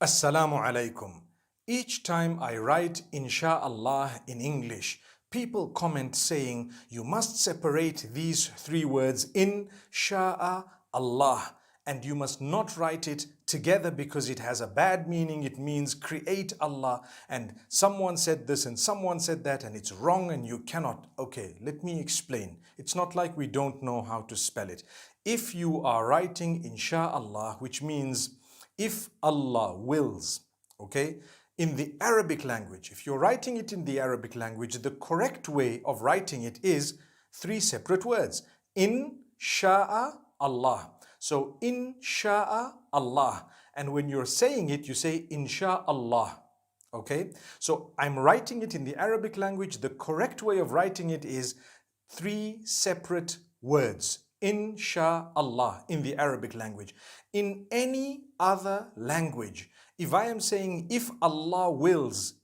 Assalamu alaikum. Each time I write inshaAllah in English, people comment saying you must separate these three words in Allah and you must not write it together because it has a bad meaning. It means create Allah, and someone said this and someone said that and it's wrong and you cannot. Okay, let me explain. It's not like we don't know how to spell it. If you are writing inshaAllah, which means if Allah wills, okay, in the Arabic language, if you're writing it in the Arabic language, the correct way of writing it is three separate words. In Allah. So in Allah. And when you're saying it, you say inshaAllah. Okay? So I'm writing it in the Arabic language. The correct way of writing it is three separate words. InshaAllah in the Arabic language. In any other language, if I am saying if Allah wills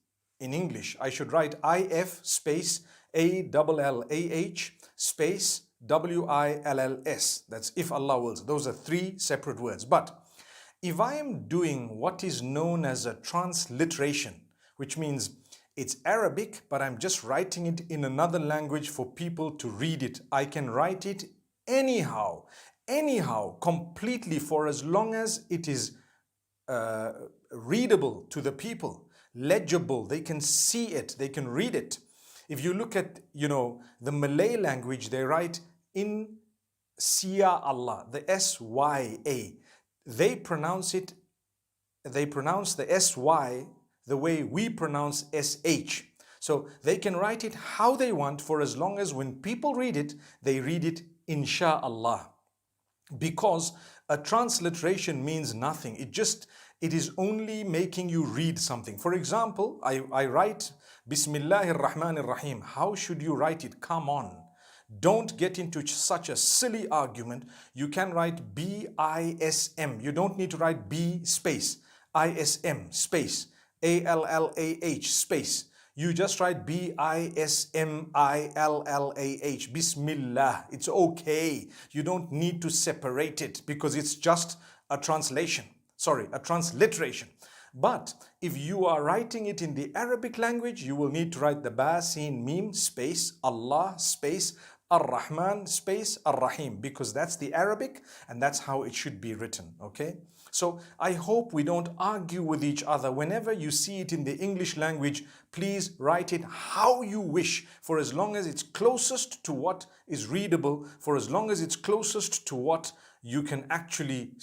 in English, I should write IF space ALLAH space WILLS. That's if Allah wills. Those are three separate words. But if I am doing what is known as a transliteration, which means it's Arabic, but I'm just writing it in another language for people to read it, I can write it anyhow, completely, for as long as it is readable to the people, legible, they can see it, they can read it. If you look at, the Malay language, they write in inshaAllah, the SYA. They pronounce the SY the way we pronounce SH. So they can write it how they want, for as long as when people read it, they read it inshaAllah. Because a transliteration means nothing. It is only making you read something. For example, I write Bismillahir Rahmanir Rahim. How should you write it? Come on. Don't get into such a silly argument. You can write BISM. You don't need to write B space ISM space ALLAH space. You just write BISMILLAH, Bismillah. It's okay. You don't need to separate it because it's just a translation. Sorry, a transliteration. But if you are writing it in the Arabic language, you will need to write the Ba, Sin, Mim, space, Allah, space, Ar-Rahman, space, Ar-Rahim, because that's the Arabic and that's how it should be written, okay? So I hope we don't argue with each other. Whenever you see it in the English language, please write it how you wish, for as long as it's closest to what is readable, for as long as it's closest to what you can actually,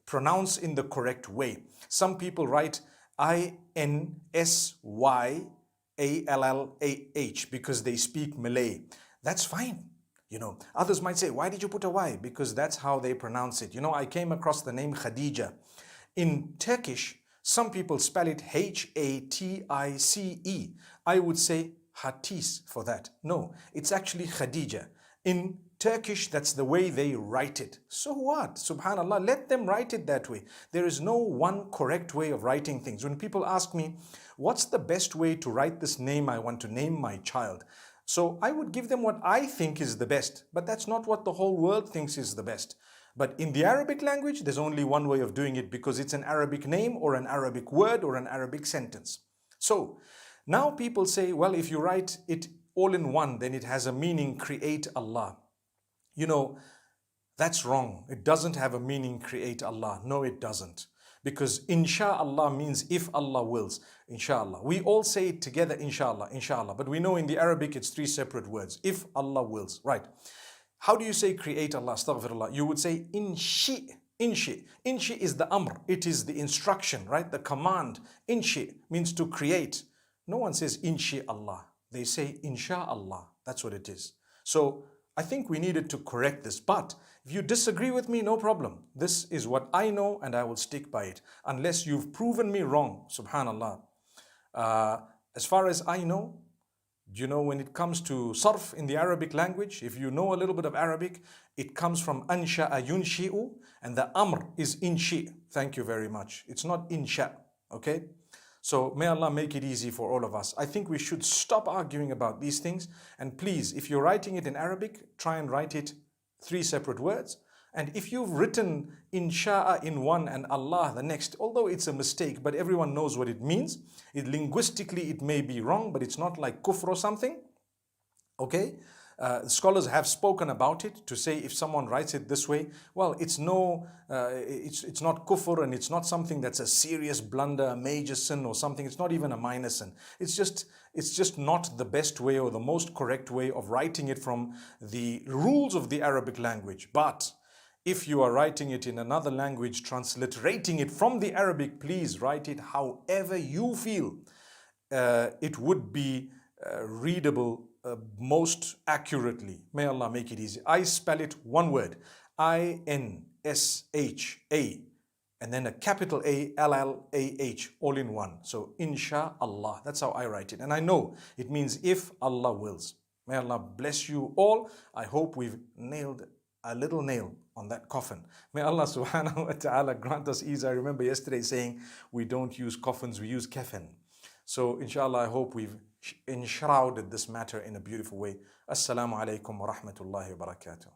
pronounce in the correct way. Some people write INSYALLAH because they speak Malay. That's fine. Others might say, why did you put a Y? Because that's how they pronounce it. I came across the name Khadija. In Turkish, some people spell it HATICE. I would say Hatis for that. No, it's actually Khadija. In Turkish, that's the way they write it. So what? Subhanallah, let them write it that way. There is no one correct way of writing things. When people ask me, what's the best way to write this name I want to name my child? So I would give them what I think is the best, but that's not what the whole world thinks is the best. But in the Arabic language, there's only one way of doing it because it's an Arabic name or an Arabic word or an Arabic sentence. So now people say, well, if you write it all in one, then it has a meaning, create Allah. That's wrong. It doesn't have a meaning, create Allah. No, it doesn't. Because inshaAllah means if Allah wills, inshaAllah. We all say it together, inshaAllah, inshaAllah. But we know in the Arabic it's three separate words. If Allah wills, right. How do you say create Allah? Astaghfirullah. You would say inshi. Inshi. Inshi is the amr. It is the instruction, right? The command. Inshi means to create. No one says inshi Allah. They say inshaAllah. That's what it is. So I think we needed to correct this. But if you disagree with me, no problem. This is what I know and I will stick by it. Unless you've proven me wrong, subhanallah. As far as I know, when it comes to sarf in the Arabic language, if you know a little bit of Arabic, it comes from ansha'a yunshi'u, and the amr is inshi. Thank you very much. It's not insha, okay? So may Allah make it easy for all of us. I think we should stop arguing about these things. And please, if you're writing it in Arabic, try and write it three separate words. And if you've written insha'a in one and Allah the next, although it's a mistake, but everyone knows what it means. Linguistically, it may be wrong, but it's not like kufr or something. Okay? Scholars have spoken about it to say if someone writes it this way, well, it's not kufr, and it's not something that's a serious blunder, a major sin or something. It's not even a minor sin. It's just not the best way or the most correct way of writing it from the rules of the Arabic language. But if you are writing it in another language, transliterating it from the Arabic, please write it however you feel it would be readable most accurately. May Allah make it easy. I spell it one word, INSHA, and then a capital A, LLAH, all in one. So inshaAllah, that's how I write it. And I know it means if Allah wills. May Allah bless you all. I hope we've nailed a little nail on that coffin. May Allah subhanahu wa ta'ala grant us ease. I remember yesterday saying we don't use coffins, we use kafan. So inshallah, I hope we've enshrouded this matter in a beautiful way. Assalamu alaikum wa rahmatullahi wa barakatuh.